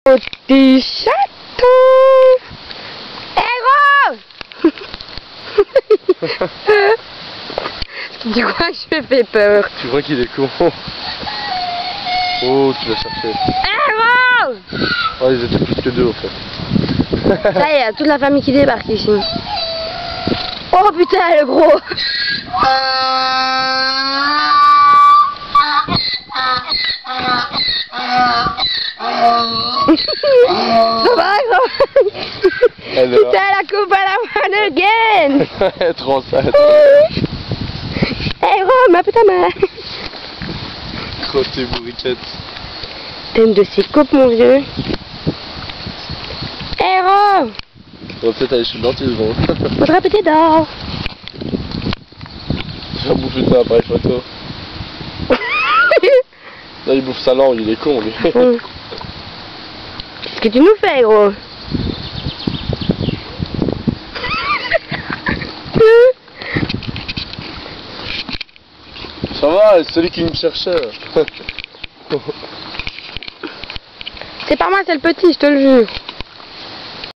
Petit chaton. Héros. Tu crois que je me fais peur? Tu crois qu'il est con? Oh, tu l'as cherché. Héros. Oh, ils étaient plus que deux en fait. Ça y est, toute la famille qui débarque ici. Oh putain, le gros. Ça va, gros? Putain, la coupe à la main de gaine. Trop sale. Hé, Rome, un peu ta main. Trop tes bourriquettes. T'aimes de ces coupes, mon vieux. Hé, Rome. On va peut-être aller chez le dentiste, gros. Faudra péter dehors. Tu vas bouffer ton appareil photo. Là, il bouffe sa langue, il est con, lui. Qu'est-ce que tu nous fais, gros? Ça va, c'est celui qui me cherchait. C'est pas moi, c'est le petit, je te le jure.